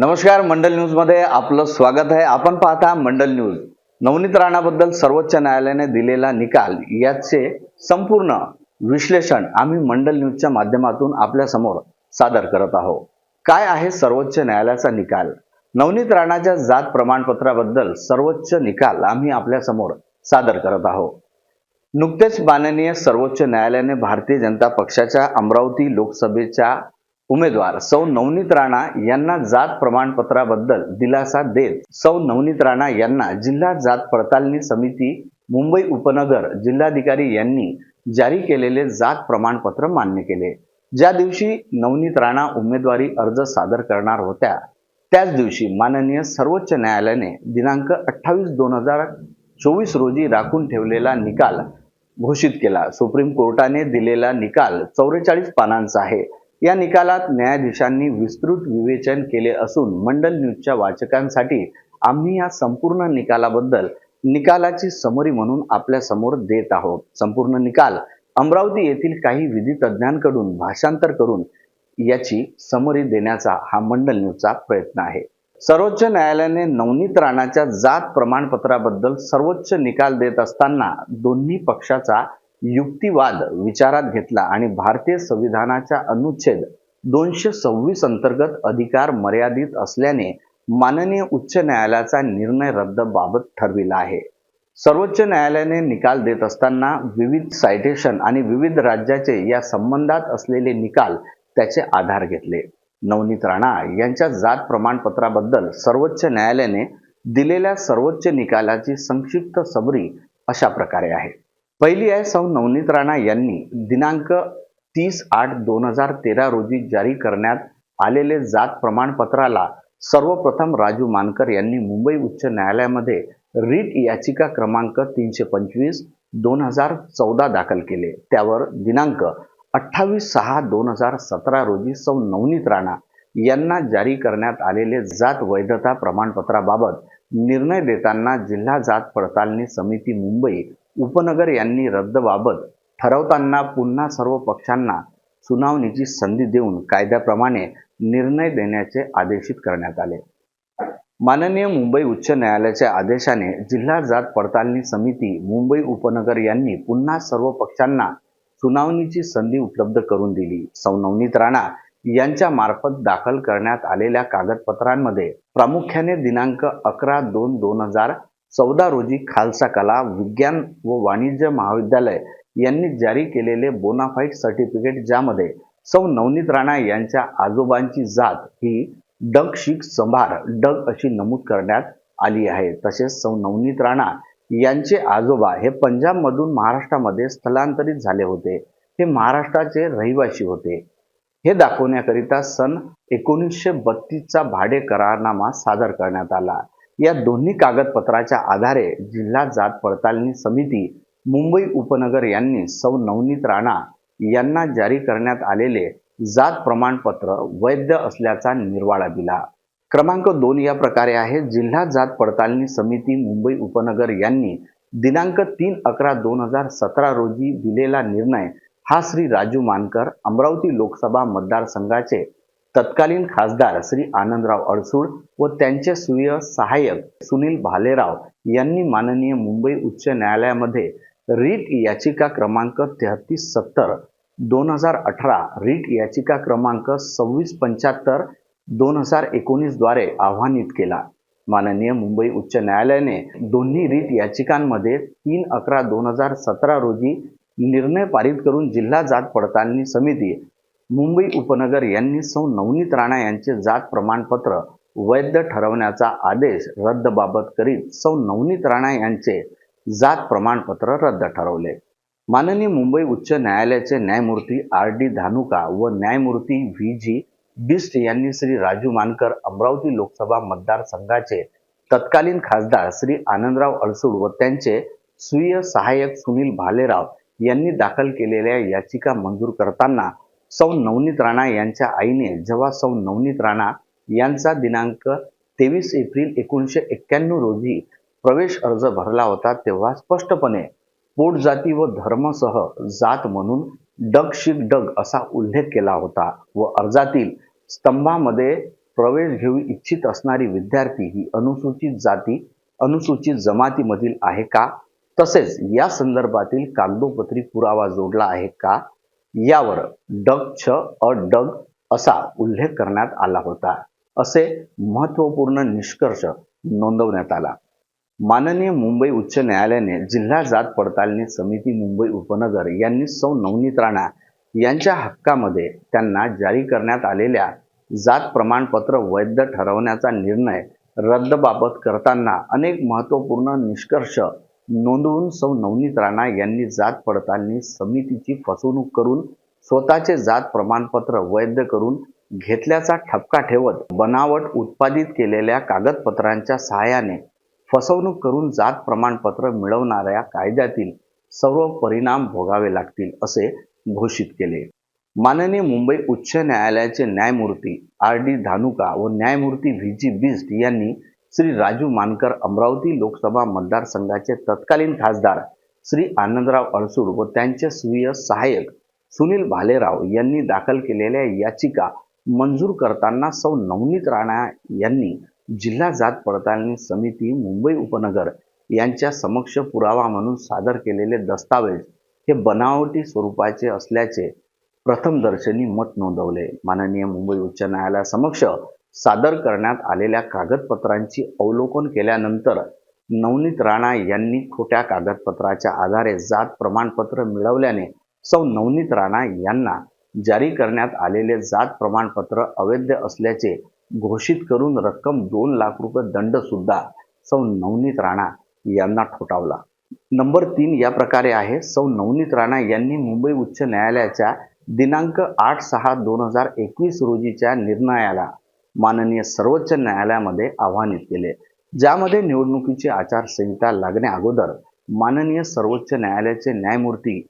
नमस्कार, मंडल न्यूज मध्ये आपलं स्वागत आहे। आपण पाहता मंडल न्यूज। नवनीत राणाबद्दल सर्वोच्च न्यायालयाने दिलेला निकाल याचे संपूर्ण विश्लेषण आम्ही मंडल न्यूजच्या माध्यमातून आपल्या समोर सादर करत आहोत। काय आहे सर्वोच्च न्यायालयाचा निकाल? नवनीत राणाच्या जात प्रमाणपत्राबद्दल सर्वोच्च निकाल आम्ही आपल्या समोर सादर करत आहोत। नुकतेच माननीय सर्वोच्च न्यायालयाने भारतीय जनता पक्षाच्या अमरावती लोकसभेच्या उमेदवार सौ नवनीत राणा यांना जात प्रमाणपत्राबद्दल दिलासा देत सौ नवनीत राणा यांना जिल्हा जात पडताळणी समिती मुंबई उपनगर जिल्हाधिकारी यांनी जारी केलेले जात प्रमाणपत्र मान्य केले। ज्या दिवशी नवनीत राणा उमेदवारी अर्ज सादर करणार होत्या त्याच दिवशी माननीय सर्वोच्च न्यायालयाने दिनांक 28/2024 रोजी राखून ठेवलेला निकाल घोषित केला। सुप्रीम कोर्टाने दिलेला निकाल 44 पानांचा आहे। या निकालात न्यायाधीशांनी विस्तृत विवेचन केले असून मंडल न्यूजच्या वाचकांसाठी आम्ही या संपूर्ण निकालाची समरी म्हणून आपल्या समोर देत आहोत। संपूर्ण निकाल अमरावती येथील काही विधी तज्ञांकडून भाषांतर करून याची समरी देण्याचा हा मंडल न्यूजचा प्रयत्न आहे। सर्वोच्च न्यायालयाने नवनीत राणाच्या जात प्रमाणपत्राबद्दल सर्वोच्च निकाल देत असताना दोन्ही पक्षाचा युक्तिवाद विचारात घेतला आणि भारतीय संविधानाच्या अनुच्छेद 226 अंतर्गत अधिकार मर्यादित असल्याने माननीय उच्च न्यायालयाचा निर्णय रद्द बाबत ठरविला आहे। सर्वोच्च न्यायालयाने निकाल देत असताना विविध सायटेशन आणि विविध राज्याचे या संबंधात असलेले निकाल त्याचे आधार घेतले। नवनीत राणा यांच्या जात प्रमाणपत्राबद्दल सर्वोच्च न्यायालयाने दिलेल्या सर्वोच्च निकालाची संक्षिप्त समरी अशा प्रकारे आहे। पहिली आहे, सौ नवनीत राणा यांनी दिनांक 30/8/2013 रोजी जारी करण्यात आलेले जात प्रमाणपत्राला सर्वप्रथम राजू मानकर यांनी मुंबई उच्च न्यायालयामध्ये रिट याचिका क्रमांक 325/2014 दाखल केले। त्यावर दिनांक 28/6/2017 रोजी सौ नवनीत राणा यांना जारी करण्यात आलेले जात वैधता प्रमाणपत्राबाबत निर्णय देताना जिल्हा जात पडताळणी समिती मुंबई उपनगर यांनी रद्दबाबत ठरवताना पुन्हा सर्व पक्षांना सुनावणीची संधी देऊन कायद्याप्रमाणे निर्णय देण्याचे आदेशित करण्यात आले। माननीय मुंबई उच्च न्यायालयाच्या आदेशाने जिल्हा जात पडताळणी समिती मुंबई उपनगर यांनी पुन्हा सर्व पक्षांना सुनावणीची संधी उपलब्ध करून दिली। सौ नवनीत राणा यांच्या मार्फत दाखल करण्यात आलेल्या कागदपत्रांमध्ये प्रामुख्याने दिनांक 11/2/2014 रोजी खालसा कला विज्ञान व वाणिज्य महाविद्यालय यांनी जारी केलेले बोनाफाईड सर्टिफिकेट, ज्यामध्ये सौ नवनीत राणा यांच्या आजोबांची जात ही डग शीख संभार डग अशी नमूद करण्यात आली आहे। तसेच सौ नवनीत राणा यांचे आजोबा हे पंजाबमधून महाराष्ट्रामध्ये स्थलांतरित झाले होते, हे महाराष्ट्राचे रहिवासी होते, हे दाखवण्याकरिता सन 1932चा भाडे करारनामा सादर करण्यात आला। या दोन्ही कागदपत्राच्या आधारे जिल्हा जात पडताळणी समिती मुंबई उपनगर यांनी सौ नवनीत राणा यांना जारी करण्यात आलेले जात प्रमाणपत्र वैध असल्याचा निर्वाळा दिला। क्रमांक 2 या प्रकारे आहे, जिल्हा जात पडताळणी समिती मुंबई उपनगर यांनी दिनांक 3/11/2017 रोजी दिलेला निर्णय हा श्री राजू मानकर, अमरावती लोकसभा मतदारसंघाचे तत्कालीन खासदार श्री आनंदराव अडसूळ व त्यांचे स्वीय सहाय्यक सुनील भालेराव यांनी माननीय मुंबई उच्च न्यायालयामध्ये रिट याचिका क्रमांक 3370/2018, रिट याचिका क्रमांक 2675/2019 द्वारे आव्हानित केला। माननीय मुंबई उच्च न्यायालयाने दोन्ही रिट याचिकांमध्ये 3/11/2017 रोजी निर्णय पारित करून जिल्हा जात पडताळणी समिती मुंबई उपनगर यांनी सौ नवनीत राणा यांचे जात प्रमाणपत्र वैध ठरवण्याचा आदेश रद्दबाबत करीत सौ नवनीत राणा यांचे जात प्रमाणपत्र रद्द ठरवले। माननीय मुंबई उच्च न्यायालयाचे न्यायमूर्ती RD धानुका व न्यायमूर्ती VG बिस्ट यांनी श्री राजू मानकर, अमरावती लोकसभा मतदारसंघाचे तत्कालीन खासदार श्री आनंदराव अडसूळ व त्यांचे स्वीय सहाय्यक सुनील भालेराव यांनी दाखल केलेल्या याचिका मंजूर करताना सौ नवनीत राणा यांच्या आईने जेव्हा सौ नवनीत राणा यांचा दिनांक 23 एप्रिल 1991 रोजी प्रवेश अर्ज भरला होता, तेव्हा स्पष्टपणे पोटजाती व धर्मसह जात म्हणून डग शीख डग असा उल्लेख केला होता व अर्जातील स्तंभामध्ये प्रवेश घेऊ इच्छित असणारी विद्यार्थी ही अनुसूचित जाती अनुसूचित जमातीमधील आहे का, तसेच या संदर्भातील कागदोपत्री पुरावा जोडला आहे का, यावर डग छ अ डग असा उल्लेख करण्यात आला होता, असे महत्त्वपूर्ण निष्कर्ष नोंदवण्यात आला. माननीय मुंबई उच्च न्यायालयाने जिल्हा जात पडताळणी समिती मुंबई उपनगर यांनी सौ नवनीत राणा यांच्या हक्कामध्ये त्यांना जारी करण्यात आलेल्या जात प्रमाणपत्र वैध ठरवण्याचा निर्णय रद्दबाबत करताना अनेक महत्त्वपूर्ण निष्कर्ष नोंदवून सौ नवनीत राणा यांनी जात पडताळणी समितीची फसवणूक करून स्वतःचे जात प्रमाणपत्र वैध करून घेतल्याचा ठपका ठेवत बनावट उत्पादित केलेल्या कागदपत्रांच्या सहाय्याने फसवणूक करून जात प्रमाणपत्र मिळवणाऱ्या कायद्यातील सर्व परिणाम भोगावे लागतील असे घोषित केले. माननीय मुंबई उच्च न्यायालयाचे न्यायमूर्ती R.D. धानुका व न्यायमूर्ती V.G. बिस्ट यांनी श्री राजू मानकर अमरावती लोकसभा मतदारसंघाचे तत्कालीन खासदार श्री आनंदराव अडसूळ व त्यांचे स्वीय सहाय्यक सुनील भालेराव यांनी दाखल केलेल्या याचिका मंजूर करताना सौ नवनीत राणा यांनी जिल्हा जात पडताळणी समिती मुंबई उपनगर यांच्या समक्ष पुरावा म्हणून सादर केलेले दस्तावेज हे बनावटी स्वरूपाचे असल्याचे प्रथमदर्शनी मत नोंदवले. माननीय मुंबई उच्च न्यायालयासमक्ष सादर करण्यात आलेल्या कागदपत्रांची अवलोकन केल्यानंतर नवनीत राणा यांनी खोट्या कागदपत्राच्या आधारे जात प्रमाणपत्र मिळवल्याने सौ नवनीत राणा यांना जारी करण्यात आलेले जात प्रमाणपत्र अवैध असल्याचे घोषित करून रक्कम 2 लाख रुपये दंड सुद्धा सौ नवनीत राणा यांना ठोठावला. नंबर 3 या प्रकारे आहे. सौ नवनीत राणा यांनी मुंबई उच्च न्यायालयाच्या दिनांक 8/6/2021 रोजीच्या निर्णयाला माननीय सर्वोच्च न्यायालयामध्ये आव्हानित केले, ज्यामध्ये निवडणुकीची आचारसंहिता लागण्या अगोदर माननीय सर्वोच्च न्यायालयाचे न्यायमूर्ती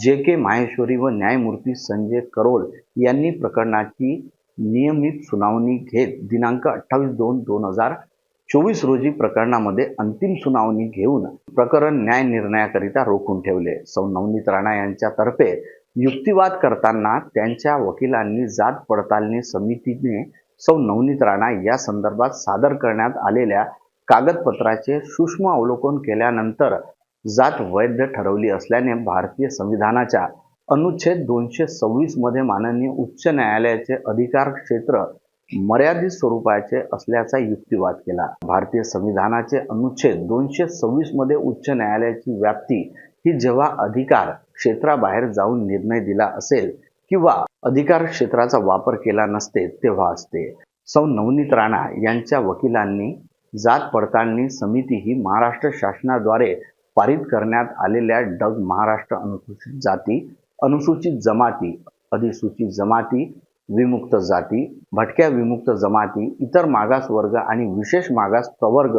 J.K. माहेश्वरी व न्यायमूर्ती संजय करोल यांनी प्रकरणाची नियमित सुनावणी घेत दिनांक 28/2/2024 रोजी प्रकरणामध्ये अंतिम सुनावणी घेऊन प्रकरण न्याय निर्णयाकरिता रोखून ठेवले. सौ नवनीत राणा यांच्यातर्फे युक्तिवाद करताना त्यांच्या वकिलांनी जात पडताळणी समितीने सौ नवनीत राणा या संदर्भात सादर करण्यात आलेल्या कागदपत्राचे सूक्ष्म अवलोकन केल्यानंतर जात वैध ठरवली असल्याने भारतीय संविधानाच्या अनुच्छेद 226 मध्ये माननीय उच्च न्यायालयाचे अधिकार क्षेत्र मर्यादित स्वरूपाचे असल्याचा युक्तिवाद केला. भारतीय संविधानाचे अनुच्छेद 226 मध्ये उच्च न्यायालयाची व्याप्ती ही जेव्हा अधिकार क्षेत्राबाहेर जाऊन निर्णय दिला असेल किंवा अधिकार क्षेत्राचा वापर केला नसते तेव्हा असते. सौ नवनीत राणा यांच्या वकिलांनी जात पडताळणी समिती ही महाराष्ट्र शासनाद्वारे पारित करण्यात आलेल्या डग महाराष्ट्र अनुसूचित जाती अनुसूचित जमाती अधिसूचित जमाती विमुक्त जाती भटक्या विमुक्त जमाती इतर मागास वर्ग आणि विशेष मागास प्रवर्ग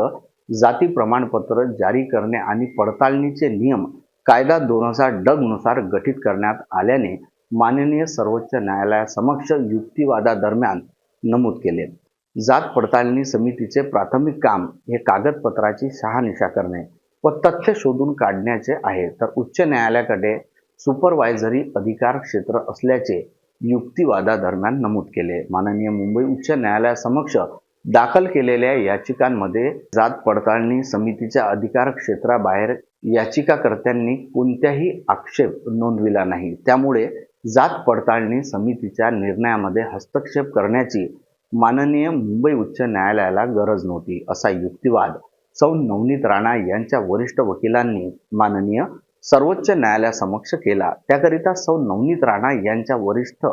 जाती प्रमाणपत्र जारी करणे आणि पडताळणीचे नियम कायदा 2000 डग नुसार गठीत करण्यात आल्याने माननीय सर्वोच्च न्यायालयासमक्ष युक्तिवादादरम्यान नमूद केले. जात पडताळणी समितीचे प्राथमिक काम हे कागदपत्राची शहानिशा करणे व तथ्य शोधून काढण्याचे आहे, तर उच्च न्यायालयाकडे सुपरवायझरी अधिकार क्षेत्र असल्याचे युक्तिवादादरम्यान नमूद केले. माननीय मुंबई उच्च न्यायालयासमक्ष दाखल केलेल्या याचिकांमध्ये जात पडताळणी समितीच्या अधिकार क्षेत्राबाहेर याचिकाकर्त्यांनी कोणत्याही आक्षेप नोंदविला नाही, त्यामुळे जात पडताळणी समितीच्या निर्णयामध्ये हस्तक्षेप करण्याची माननीय मुंबई उच्च न्यायालयाला गरज नव्हती, असा युक्तिवाद सौ नवनीत राणा यांच्या वरिष्ठ वकिलांनी माननीय सर्वोच्च न्यायालयासमक्ष केला. त्याकरिता सौ नवनीत राणा यांच्या वरिष्ठ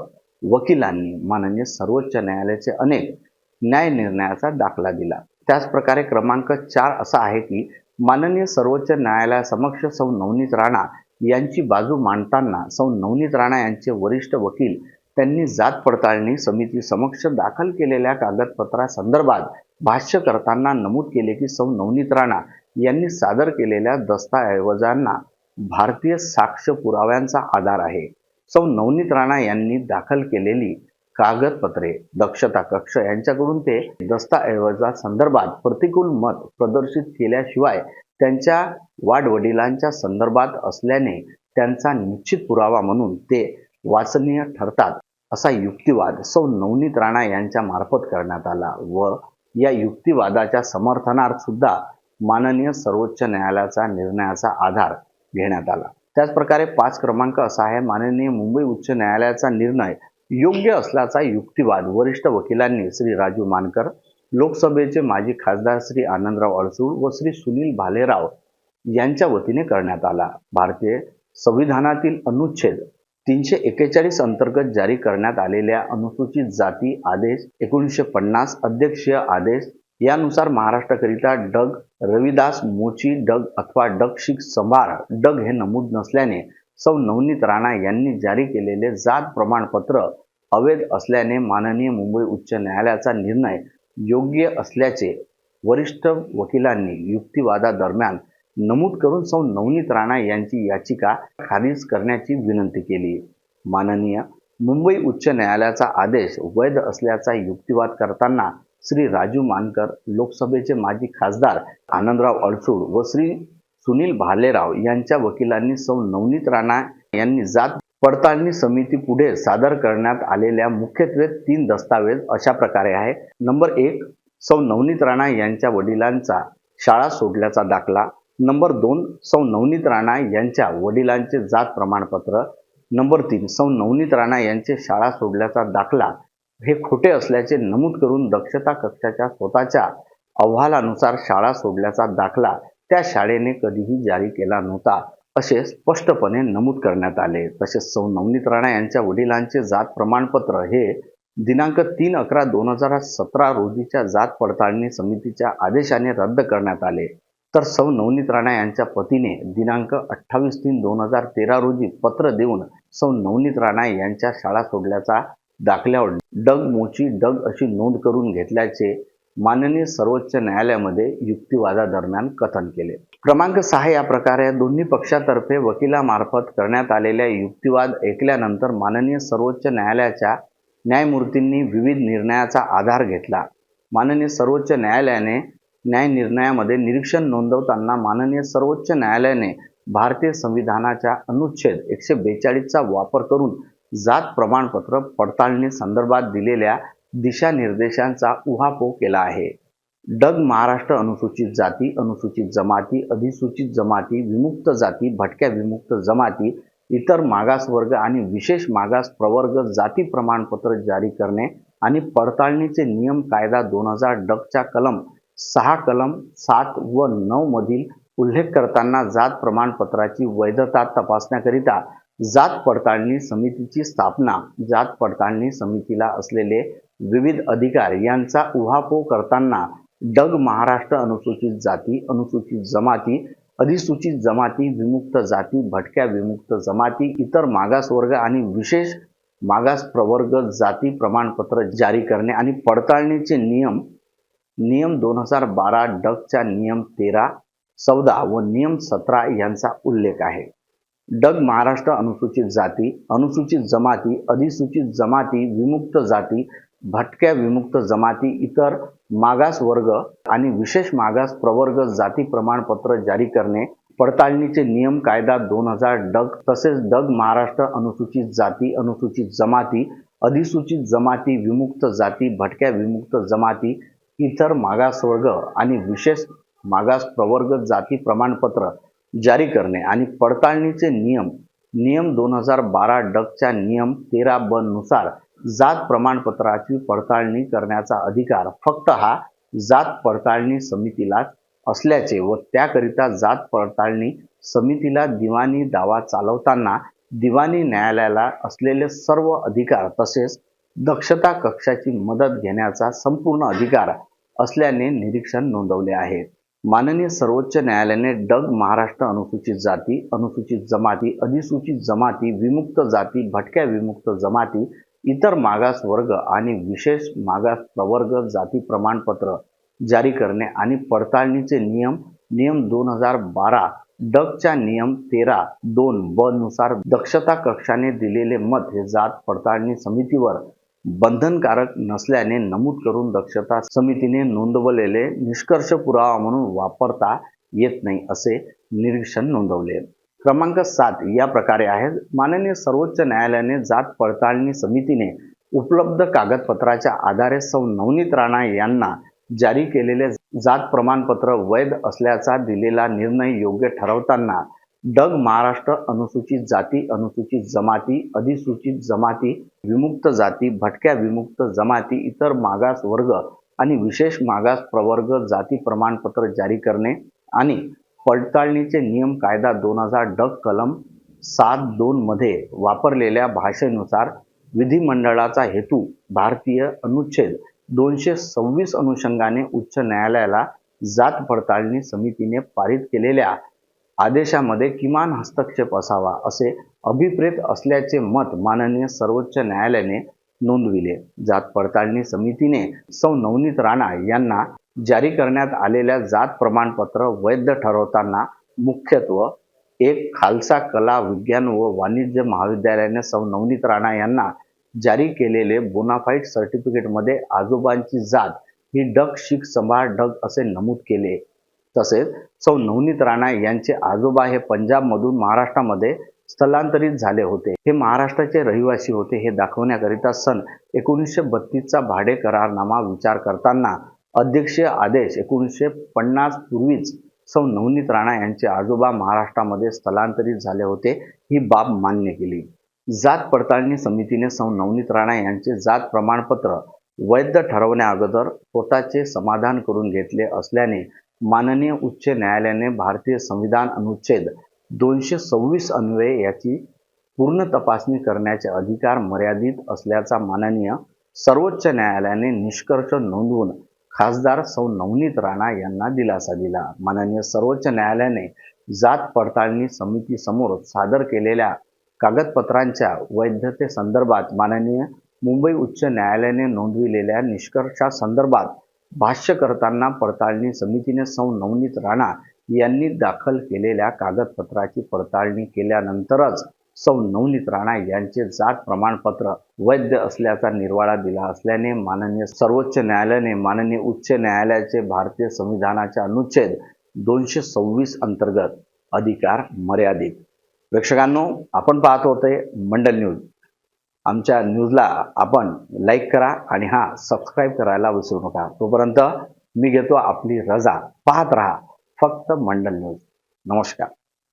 वकिलांनी माननीय सर्वोच्च न्यायालयाचे अनेक न्याय निर्णयाचा दाखला दिला. त्याचप्रकारे क्रमांक 4 असा आहे की माननीय सर्वोच्च न्यायालयासमक्ष सौ नवनीत राणा यांची बाजू मांडताना सौ नवनीत राणा यांचे वरिष्ठ वकील त्यांनी जात पडताळणी समिती समक्ष दाखल केलेल्या कागदपत्रासंदर्भात भाष्य करताना नमूद केले की सौ नवनीत राणा यांनी सादर केलेल्या दस्तऐवजांना भारतीय साक्ष पुराव्यांचा आधार आहे. सौ नवनीत राणा यांनी दाखल केलेली कागदपत्रे दक्षता कक्ष यांच्याकडून ते दस्तऐवजासंदर्भात प्रतिकूल मत प्रदर्शित केल्याशिवाय त्यांच्या वाडवडिलांच्या संदर्भात असल्याने त्यांचा निश्चित पुरावा म्हणून ते वाचनीय ठरतात, असा युक्तिवाद सौ नवनीत राणा यांच्या मार्फत करण्यात आला व या युक्तिवादाच्या समर्थनार्थ सुद्धा माननीय सर्वोच्च न्यायालयाचा निर्णयाचा आधार घेण्यात आला। त्याचप्रकारे 5 क्रमांक असा आहे, माननीय मुंबई उच्च न्यायालयाचा निर्णय योग्य असल्याचा युक्तिवाद वरिष्ठ वकिलांनी श्री राजू मानकर, लोकसभेचे माजी खासदार श्री आनंदराव अडसूळ व श्री सुनील भालेराव यांच्या वतीने करण्यात आला। भारतीय संविधानातील अनुच्छेद 341 अंतर्गत जारी करण्यात आलेल्या अनुसूचित जाती आदेश 1950 अध्यक्षीय आदेश यानुसार महाराष्ट्राकरिता डग रविदास मोची डग अथवा डग शिख संभार डग हे नमूद नसल्याने सौ नवनीत राणा यांनी जारी केलेले जात प्रमाणपत्र अवैध असल्याने माननीय मुंबई उच्च न्यायालयाचा निर्णय योग्य असल्याचे वरिष्ठ वकिलांनी युक्तिवादादरम्यान नमूद करून सौ नवनीत राणा यांची याचिका खारिज करण्याची विनंती केली। माननीय मुंबई उच्च न्यायालयाचा आदेश वैध असल्याचा युक्तिवाद करताना श्री राजू मानकर, लोकसभेचे माजी खासदार आनंदराव अडसूळ व श्री सुनील भालेराव यांच्या वकिलांनी सौ नवनीत राणा यांनी जात पडताळणी समिती पुढे सादर करण्यात आलेल्या मुख्यत्वे 3 दस्तावेज अशा प्रकारे आहे। नंबर 1, सौ नवनीत राणा यांच्या वडिलांचा शाळा सोडल्याचा दाखला। नंबर 2, सौ नवनीत राणा यांच्या वडिलांचे जात प्रमाणपत्र। नंबर 3, सौ नवनीत राणा यांचे शाळा सोडल्याचा दाखला हे खोटे असल्याचे नमूद करून दक्षता कक्षाच्या स्वतःच्या अहवालानुसार शाळा सोडल्याचा दाखला त्या शाळेने कधीही जारी केला नव्हता असे स्पष्टपणे नमूद करण्यात आले। तसेच सौ नवनीत राणा यांच्या वडिलांचे जात प्रमाणपत्र हे दिनांक 3/11/2017 रोजीच्या जात पडताळणी समितीच्या आदेशाने रद्द करण्यात आले। तर सौ नवनीत राणा यांच्या पतीने दिनांक 28/3/2013 रोजी पत्र देऊन सौ नवनीत राणा यांच्या शाळा सोडल्याचा दाखल्यावर डग मोची डग अशी नोंद करून घेतल्याचे माननीय सर्वोच्च न्यायालयामध्ये युक्तिवादादरम्यान कथन केले। क्रमांक 6 या प्रकारे दोन्ही पक्षातर्फे वकिलामार्फत करण्यात आलेल्या युक्तिवाद ऐकल्यानंतर माननीय सर्वोच्च न्यायालयाच्या न्यायमूर्तींनी विविध निर्णयाचा आधार घेतला। माननीय सर्वोच्च न्यायालयाने न्याय निर्णयामध्ये निरीक्षण नोंदवताना माननीय सर्वोच्च न्यायालयाने भारतीय संविधानाच्या अनुच्छेद 142 चा वापर करून जात प्रमाणपत्र पडताळणी संदर्भात दिलेल्या दिशानिर्देशांचा उहापोह केला आहे। डग महाराष्ट्र अनुसूचित जाती, अनुसूचित जमाती, अधिसूचित जमाती, विमुक्त जाती, भटक्या विमुक्त जमाती, इतर मागासवर्ग आणि विशेष मागास प्रवर्ग जाती प्रमाणपत्र जारी करणे आणि पडताळणीचे नियम कायदा 2000 डगच्या कलम 6, कलम 7 व 9 मधील उल्लेख करताना जात प्रमाणपत्राची वैधता तपासण्याकरिता जात पडताळणी समितीची स्थापना, जात पडताळणी समितीला असलेले विविध अधिकार यांचा उहापोह करताना डग महाराष्ट्र अनुसूचित जाती, अनुसूचित जमाती, अधिसूचित जमाती, विमुक्त जाती, भटक्या विमुक्त जमाती, इतर मागासवर्ग आणि विशेष मागास प्रवर्ग जाती प्रमाणपत्र जारी करणे आणि पडताळणीचे नियम 2012 डगच्या नियम 13, 14 व नियम 17 यांचा उल्लेख आहे। डग महाराष्ट्र अनुसूचित जाती, अनुसूचित जमाती, अधिसूचित जमाती, विमुक्त जाती, भटक्या विमुक्त जमाती, इतर मागास वर्ग आणि विशेष मागास प्रवर्ग जाती प्रमाणपत्र जारी करणे, पडताळणीचे नियम कायदा 2000 डग तसेच डग महाराष्ट्र अनुसूचित जाती, अनुसूचित जमाती, अधिसूचित जमाती, विमुक्त जाती, भटक्या विमुक्त जमाती, इतर मागासवर्ग आणि विशेष मागास प्रवर्ग जाती प्रमाणपत्र जारी करणे आणि पडताळणीचे नियम 2012 डगच्या नियम 13 नुसार जात प्रमाणपत्राची पडताळणी करण्याचा अधिकार फक्त हा जात पडताळणी समितीलाच असल्याचे व त्याकरिता जात पडताळणी समितीला दिवाणी दावा चालवताना दिवाणी न्यायालयाला असलेले सर्व अधिकार तसेच दक्षता कक्षाची मदत घेण्याचा संपूर्ण अधिकार असल्याने निरीक्षण नोंदवले आहे। माननीय सर्वोच्च न्यायालयाने डग महाराष्ट्र अनुसूचित जाती, अनुसूचित जमाती, अधिसूचित जमाती, विमुक्त जाती, भटक्या विमुक्त जमाती, इतर मागास वर्ग आणि विशेष मागास प्रवर्ग जाती प्रमाणपत्र जारी करणे आणि पडताळणीचे नियम 2012 डगच्या नियम 13(2) नुसार दक्षता कक्षाने दिलेले मत हे जात पडताळणी समितीवर बंधनकारक नसल्याने नमूद करून दक्षता समितीने नोंदवलेले निष्कर्ष पुरावा म्हणून वापरता येत नाही असे निरीक्षण नोंदवले। क्रमांक 7 या प्रकारे आहे. माननीय सर्वोच्च न्यायालयाने जात पडताळणी समितीने उपलब्ध कागदपत्राच्या आधारे सौ नवनीत राणा यांना जारी केलेले जात प्रमाणपत्र वैध असल्याचा दिलेला निर्णय योग्य ठरवताना महाराष्ट्र अनुसूचित जाती, अनुसूचित जमाती, अधिसूचित जमाती, विमुक्त जाती, भटक्या विमुक्त जमाती, इतर मागास वर्ग आणि विशेष मागास प्रवर्ग जाती प्रमाणपत्र जारी करणे आणि पडताळणीचे नियम कायदा 2000 कलम 7(2) मध्ये वापरलेल्या भाषेनुसार विधिमंडळाचा हेतू भारतीय अनुच्छेद 226 अनुषंगाने उच्च न्यायालयाला जात पडताळणी समितीने पारित केलेल्या आदेशामध्ये किमान हस्तक्षेप असावा असे अभिप्रेत असल्याचे मत माननीय सर्वोच्च न्यायालयाने नोंदविले. जात पडताळणी समितीने सौ नवनीत राणा यांना जारी करण्यात आलेल्या जात प्रमाणपत्र वैध ठरवताना मुख्यत्वे 1. खालसा कला विज्ञान व वाणिज्य महाविद्यालयाने सौ नवनीत राणा यांना जारी केलेले बोनाफाईड सर्टिफिकेटमध्ये आजोबांची जात ही डग शीख संभार डग असे नमूद केले. तसेच सौ नवनीत राणा यांचे आजोबा हे पंजाबमधून महाराष्ट्रामध्ये स्थलांतरित झाले होते. हे महाराष्ट्राचे रहिवासी होते हे दाखवण्याकरिता सन 1932चा भाडे करारनामा विचार करताना अध्यक्षीय आदेश 1950 पूर्वीच सौ नवनीत राणा यांचे आजोबा महाराष्ट्रामध्ये स्थलांतरित झाले होते ही बाब मान्य केली. जात पडताळणी समितीने सौ नवनीत राणा यांचे जात प्रमाणपत्र वैध ठरवण्याअगोदर स्वतःचे समाधान करून घेतले असल्याने माननीय उच्च न्यायालयाने भारतीय संविधान अनुच्छेद 226 अन्वये याची पूर्ण तपासणी करण्याचे अधिकार मर्यादित असल्याचा माननीय सर्वोच्च न्यायालयाने निष्कर्ष नोंदवून खासदार सौ नवनीत राणा यांना दिलासा दिला. माननीय सर्वोच्च न्यायालयाने जात पडताळणी समितीसमोर सादर केलेल्या कागदपत्रांच्या वैधतेसंदर्भात माननीय मुंबई उच्च न्यायालयाने नोंदविलेल्या निष्कर्षासंदर्भात भाष्य करताना पडताळणी समितीने सौ नवनीत राणा यांनी दाखल केलेल्या कागदपत्राची पडताळणी केल्यानंतरच सौ नवनीत राणा यांचे जात प्रमाणपत्र वैध असल्याचा निर्वाळा दिला असल्याने माननीय सर्वोच्च न्यायालयाने माननीय उच्च न्यायालयाचे भारतीय संविधानाच्या अनुच्छेद 226 अंतर्गत अधिकार मर्यादित. प्रेक्षकांनो, आपण पाहत होते मंडल न्यूज. आमच्या न्यूजला आपण लाईक करा आणि सबस्क्राईब करायला विसरू नका. तोपर्यंत मी घेतो आपली रजा. पाहत रहा फक्त मंडल न्यूज. नमस्कार.